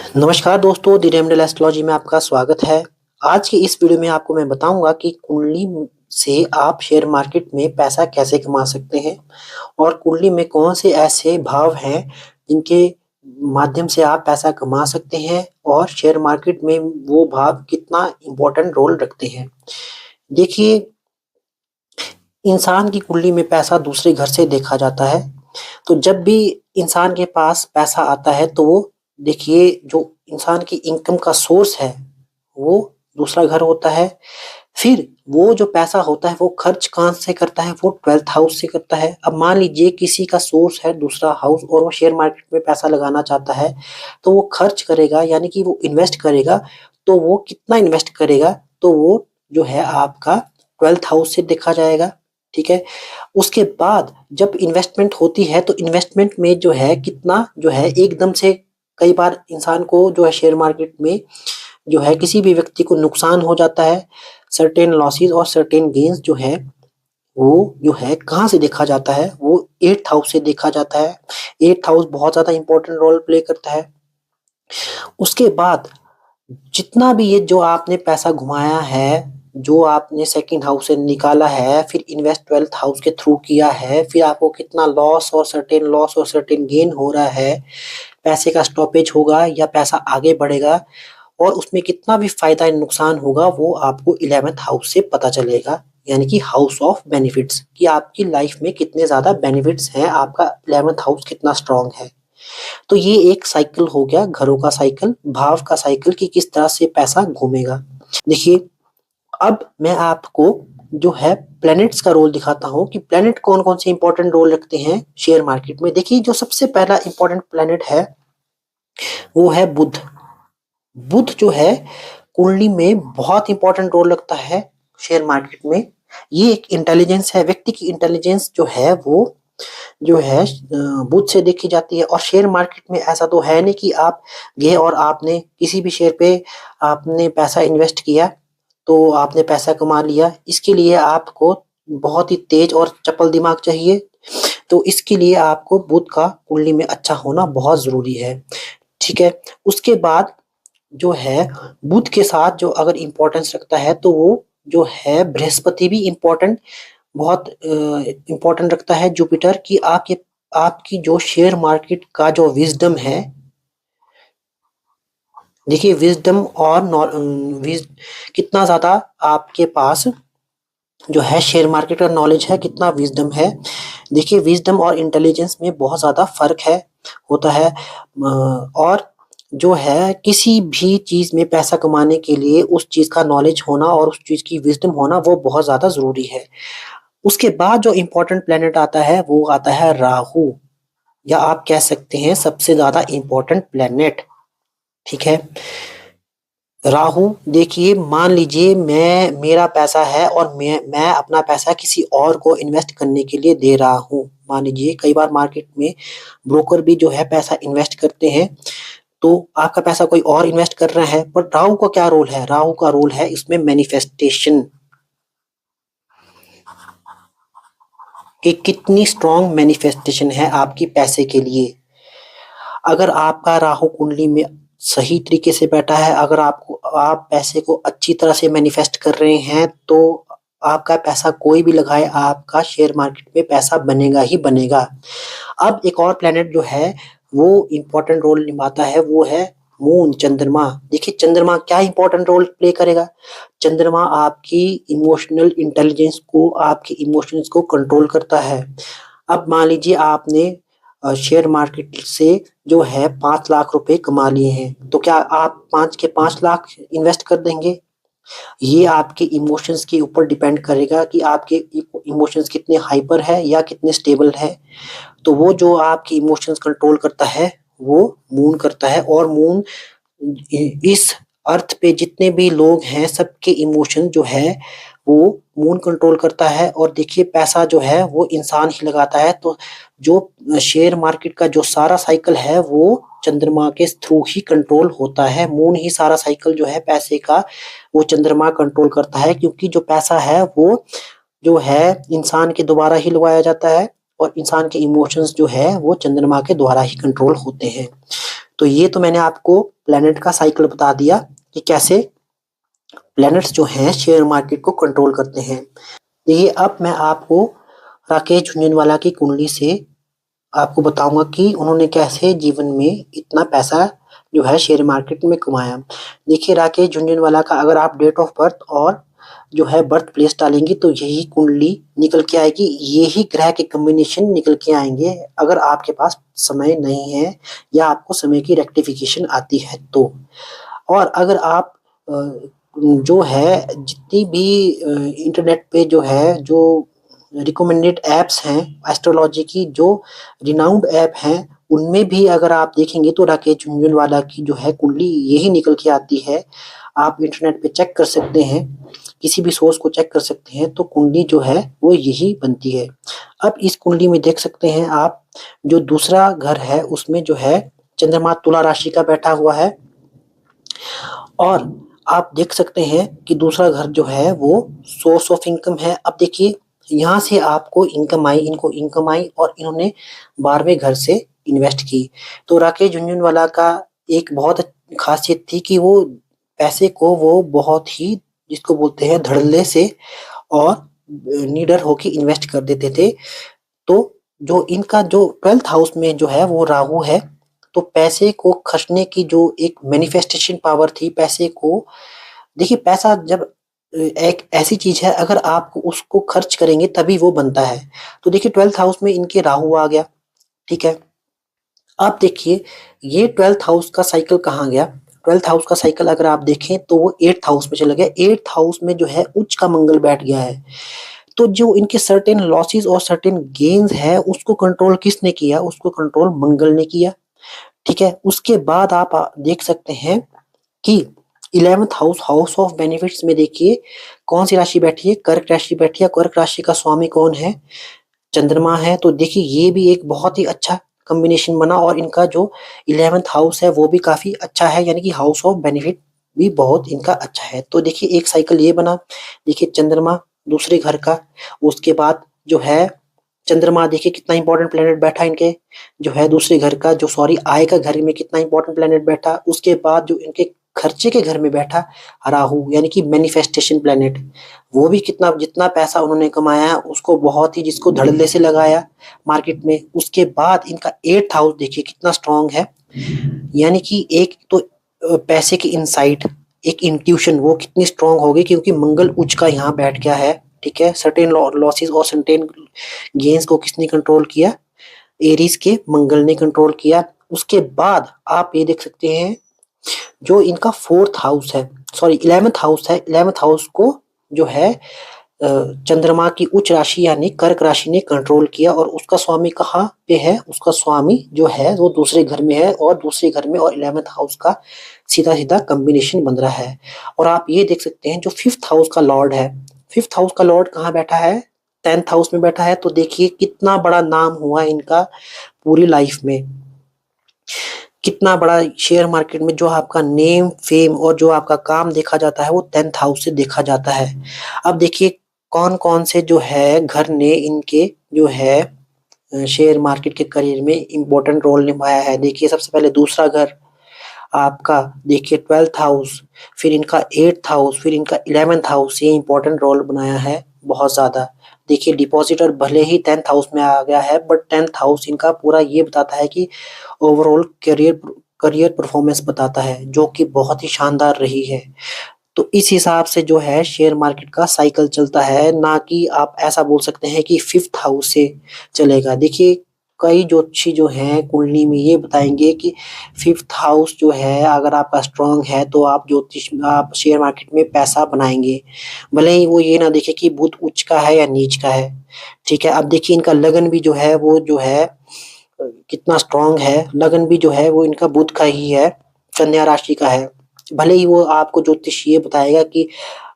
नमस्कार दोस्तों, the remedial astrology में आपका स्वागत है। आज की इस वीडियो में आपको मैं बताऊंगा कि कुंडली से आप शेयर मार्केट में पैसा कैसे कमा सकते हैं और कुंडली में कौन से ऐसे भाव हैं जिनके माध्यम से आप पैसा कमा सकते हैं और शेयर मार्केट में वो भाव कितना इम्पोर्टेंट रोल रखते हैं। देखिए, इंसान की कुंडली में पैसा दूसरे घर से देखा जाता है। तो जब भी इंसान के पास पैसा आता है तो वो देखिए जो इंसान की इनकम का सोर्स है वो दूसरा घर होता है। फिर वो जो पैसा होता है वो खर्च कहाँ से करता है, वो 12th हाउस से करता है। अब मान लीजिए किसी का सोर्स है दूसरा हाउस और वो शेयर मार्केट में पैसा लगाना चाहता है, तो वो खर्च करेगा यानी कि वो इन्वेस्ट करेगा। तो वो कितना इन्वेस्ट करेगा, तो वो जो है आपका 12th हाउस से देखा जाएगा। ठीक है। उसके बाद जब इन्वेस्टमेंट होती है तो इन्वेस्टमेंट में जो है कितना जो है एकदम से कई बार इंसान को जो है शेयर मार्केट में जो है किसी भी व्यक्ति को नुकसान हो जाता है। सर्टेन लॉसेस और सर्टेन गेन्स जो है वो जो है कहाँ से देखा जाता है, वो 8th हाउस से देखा जाता है। 8th हाउस बहुत ज्यादा इंपॉर्टेंट रोल प्ले करता है। उसके बाद जितना भी ये जो आपने पैसा घुमाया है, जो आपने सेकंड हाउस से निकाला है, फिर इन्वेस्ट 12th हाउस के थ्रू किया है, फिर आपको कितना लॉस और सर्टेन गेन हो रहा है, पैसे का स्टॉपेज होगा या पैसा आगे बढ़ेगा और उसमें कितना भी फायदा या नुकसान होगा वो आपको 11th हाउस से पता चलेगा। यानी कि हाउस ऑफ बेनिफिट्स कि आपकी लाइफ में कितने ज्यादा बेनिफिट्स हैं, आपका 11th हाउस कितना स्ट्रांग है। तो ये एक साइकिल हो गया, घरों का साइकिल, भाव का साइकिल कि किस तरह से पैसा घूमेगा। देखिए, अब मैं आपको जो है प्लैनेट्स का रोल दिखाता हूँ कि प्लैनेट कौन कौन से इंपॉर्टेंट रोल रखते हैं शेयर मार्केट में। देखिए, जो सबसे पहला इंपॉर्टेंट प्लैनेट है वो है बुध। बुध जो है कुंडली में बहुत इंपॉर्टेंट रोल रखता है शेयर मार्केट में। ये एक इंटेलिजेंस है, व्यक्ति की इंटेलिजेंस जो है वो जो है बुध से देखी जाती है। और शेयर मार्केट में ऐसा तो है नहीं कि आप गए और आपने किसी भी शेयर पे आपने पैसा इन्वेस्ट किया तो आपने पैसा कमा लिया। इसके लिए आपको बहुत ही तेज और चपल दिमाग चाहिए। तो इसके लिए आपको बुध का कुंडली में अच्छा होना बहुत जरूरी है। ठीक है। उसके बाद जो है बुध के साथ जो अगर इम्पोर्टेंस रखता है तो वो जो है बृहस्पति भी इम्पोर्टेंट बहुत इम्पोर्टेंट रखता है। जुपिटर की आपकी जो शेयर मार्केट का जो विजडम है, देखिए विजडम और कितना ज्यादा आपके पास जो है शेयर मार्केट का नॉलेज है, कितना विजडम है। देखिए, विजडम और इंटेलिजेंस में बहुत ज्यादा फर्क है होता है। और जो है किसी भी चीज में पैसा कमाने के लिए उस चीज का नॉलेज होना और उस चीज की विजडम होना वो बहुत ज्यादा जरूरी है। उसके बाद जो इम्पोर्टेंट प्लेनेट आता है वो आता है राहु, या आप कह सकते हैं सबसे ज्यादा इम्पोर्टेंट प्लेनेट। ठीक है। राहु, देखिए मान लीजिए मेरा पैसा है और मैं अपना पैसा किसी और को इन्वेस्ट करने के लिए दे रहा हूँ। मान लीजिए कई बार मार्केट में ब्रोकर भी जो है पैसा इन्वेस्ट करते हैं, तो आपका पैसा कोई और इन्वेस्ट कर रहा है। पर राहु का क्या रोल है? राहु का रोल है इसमें मैनिफेस्टेशन, कि कितनी स्ट्रॉन्ग मैनिफेस्टेशन है आपकी पैसे के लिए। अगर आपका राहु कुंडली में सही तरीके से बैठा है, अगर आप पैसे को अच्छी तरह से मैनिफेस्ट कर रहे हैं तो आपका पैसा कोई भी लगाए, आपका शेयर मार्केट में पैसा बनेगा ही बनेगा। अब एक और प्लेनेट जो है वो इंपॉर्टेंट रोल निभाता है, वो है मून, चंद्रमा। देखिए, चंद्रमा क्या इंपॉर्टेंट रोल प्ले करेगा? चंद्रमा आपकी इमोशनल इंटेलिजेंस को, आपकी इमोशंस को कंट्रोल करता है। अब मान लीजिए आपने शेयर मार्केट से जो है 5 लाख रुपए कमा लिए हैं, तो क्या आप 5 के 5 लाख इन्वेस्ट कर देंगे? ये आपके इमोशंस के ऊपर डिपेंड करेगा कि आपके इमोशंस कितने हाइपर है या कितने स्टेबल है। तो वो जो आपकी इमोशंस कंट्रोल करता है वो मून करता है। और मून इस अर्थ पे जितने भी लोग हैं सबके इमोशन जो है वो मून कंट्रोल करता है। और देखिए, पैसा जो है वो इंसान ही लगाता है। तो जो शेयर मार्केट का जो सारा साइकिल है वो चंद्रमा के थ्रू ही कंट्रोल होता है। मून ही सारा साइकिल जो है पैसे का वो चंद्रमा कंट्रोल करता है, क्योंकि जो पैसा है वो जो है इंसान के द्वारा ही लगाया जाता है और इंसान के इमोशंस जो है वो चंद्रमा के द्वारा ही कंट्रोल होते हैं। तो ये तो मैंने आपको प्लैनेट का साइकिल बता दिया कि कैसे प्लैनेट्स जो हैं शेयर मार्केट को कंट्रोल करते हैं। देखिए अब मैं आपको राकेश झुनझुनवाला की कुंडली से आपको बताऊंगा कि उन्होंने कैसे जीवन में इतना पैसा जो है शेयर मार्केट में कमाया। देखिए राकेश झुनझुनवाला का अगर आप डेट ऑफ बर्थ और जो है बर्थ प्लेस डालेंगे तो यही कुंडली निकल के आएगी, यही ग्रह के कॉम्बिनेशन निकल के आएंगे अगर आपके पास समय नहीं है या आपको समय की रेक्टिफिकेशन आती है तो। और अगर आप जो है जितनी भी इंटरनेट पे जो है जो रिकमेंडेड ऐप्स हैं एस्ट्रोलॉजी की, जो रिनाउंड ऐप हैं, उनमें भी अगर आप देखेंगे तो राकेश झुनझुनवाला की जो है कुंडली यही निकल के आती है। आप इंटरनेट पे चेक कर सकते हैं, किसी भी सोर्स को चेक कर सकते हैं, तो कुंडली जो है वो यही बनती है। अब इस कुंडली में देख सकते हैं आप, जो दूसरा घर है उसमें जो है चंद्रमा तुला राशि का बैठा हुआ है, और आप देख सकते हैं कि दूसरा घर जो है वो सोर्स ऑफ इनकम है। अब देखिए यहाँ से आपको इनकम आई, इनको इनकम आई और इन्होंने 12वें घर से इन्वेस्ट की। तो राकेश झुनझुनवाला का एक बहुत खासियत थी कि वो पैसे को वो बहुत ही जिसको बोलते हैं धड़ल्ले से और निडर होके इन्वेस्ट कर देते थे। तो जो इनका जो 12th हाउस में जो है वो राहु है, तो पैसे को खर्चने की जो एक मैनिफेस्टेशन पावर थी, पैसे को देखिए पैसा जब एक ऐसी चीज है अगर आप उसको खर्च करेंगे तभी वो बनता है। तो देखिए 12th हाउस में इनके राहु आ गया, ठीक है। आप देखिए ये 12th हाउस का साइकिल कहाँ गया, 12th हाउस का साइकिल अगर आप देखें तो वो 8th हाउस में चला गया। 8th हाउस में जो है उच्च का मंगल बैठ गया है। तो जो इनके सर्टेन लॉसेस और सर्टेन गेन्स है उसको कंट्रोल किसने किया, उसको कंट्रोल मंगल ने किया, ठीक है। उसके बाद आप देख सकते हैं कि 11th house, house of benefits में देखिए कौन सी राशि बैठी है, कर्क राशि बैठी है। कर्क राशि का स्वामी कौन है, चंद्रमा है। तो देखिए ये भी एक बहुत ही अच्छा कॉम्बिनेशन बना और इनका जो 11th हाउस है वो भी काफी अच्छा है, यानी कि हाउस ऑफ बेनिफिट भी बहुत इनका अच्छा है। तो देखिए एक साइकिल ये बना, देखिए चंद्रमा दूसरे घर का, उसके बाद जो है चंद्रमा देखिए कितना इंपॉर्टेंट प्लेनेट बैठा इनके जो है दूसरे घर का, जो सॉरी आय का घर में कितना इंपॉर्टेंट प्लेनेट बैठा। उसके बाद जो इनके खर्चे के घर में बैठा राहु, यानी कि मैनिफेस्टेशन प्लेनेट, वो भी कितना जितना पैसा उन्होंने कमाया उसको बहुत ही जिसको धड़ल्ले से लगाया मार्केट में। उसके बाद इनका 8th हाउस देखिए कितना स्ट्रांग है, यानी कि एक तो पैसे की इनसाइट, एक इंट्यूशन वो कितनी स्ट्रांग होगी क्योंकि मंगल उच्च का यहाँ बैठ गया है, ठीक है। सर्टेन लॉसेस और सर्टेन गेन्स को किसने कंट्रोल किया, एरीज के मंगल ने कंट्रोल किया। उसके बाद आप ये देख सकते हैं जो इनका 4th हाउस है, सॉरी 11th हाउस है, 11th हाउस को जो है चंद्रमा की उच्च राशि यानी कर्क राशि ने कंट्रोल किया। और उसका स्वामी कहाँ पे है, उसका स्वामी जो है वो दूसरे घर में है, और दूसरे घर में और 11th हाउस का सीधा सीधा कॉम्बिनेशन बन रहा है। और आप ये देख सकते हैं जो 5th हाउस का लॉर्ड है, 5th हाउस का लॉर्ड कहाँ बैठा है, 10th हाउस में बैठा है। तो देखिए कितना बड़ा नाम हुआ इनका पूरी लाइफ में, कितना बड़ा शेयर मार्केट में जो आपका नेम फेम और जो आपका काम देखा जाता है वो 10th हाउस से देखा जाता है। अब देखिए कौन कौन से जो है घर ने इनके जो है शेयर मार्केट के करियर में इम्पोर्टेंट रोल निभाया है। देखिए सबसे पहले दूसरा घर आपका देखिए 12th हाउस, फिर इनका 8th हाउस, फिर इनका 11th हाउस, ये इंपॉर्टेंट रोल बनाया है बहुत ज्यादा। देखिए डिपॉजिटर भले ही 10th हाउस में आ गया है बट 10th हाउस इनका पूरा ये बताता है कि ओवरऑल करियर करियर परफॉर्मेंस बताता है जो कि बहुत ही शानदार रही है। तो इस हिसाब से जो है शेयर मार्केट का साइकिल चलता है, ना कि आप ऐसा बोल सकते हैं कि 5th हाउस से चलेगा। देखिए कई ज्योतिषी जो हैं कुंडली में ये बताएंगे कि 5th हाउस जो है अगर आपका स्ट्रांग है तो आप शेयर मार्केट में पैसा बनाएंगे, भले ही वो ये ना देखे कि बुध उच्च का है या नीच का है, ठीक है। अब देखिए इनका लगन भी जो है वो जो है कितना स्ट्रांग है, लगन भी जो है वो इनका बुध का ही है, कन्या राशि का है। भले ही वो आपको ज्योतिष ये बताएगा कि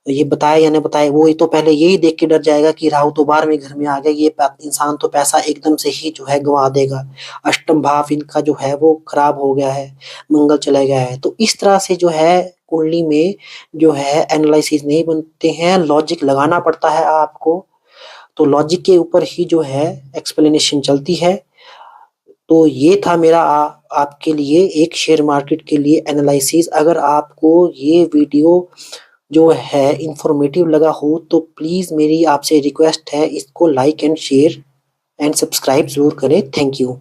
ये बताए या नहीं बताए, वो ही तो पहले यही देख के डर जाएगा कि राहु तो 12वें घर में आ गया, ये इंसान तो पैसा एकदम से ही जो है गंवा देगा, अष्टम भाव इनका जो है वो खराब हो गया है, मंगल चला गया है। तो इस तरह से जो है कुंडली में जो है एनालिसिस नहीं बनते हैं, लॉजिक लगाना पड़ता है आपको। तो लॉजिक के ऊपर ही जो है एक्सप्लेनेशन चलती है। तो ये था मेरा आपके लिए एक शेयर मार्केट के लिए एनालिसिस। अगर आपको ये वीडियो जो है इंफॉर्मेटिव लगा हो तो प्लीज़ मेरी आपसे रिक्वेस्ट है, इसको like and share and subscribe ज़रूर करें। Thank you.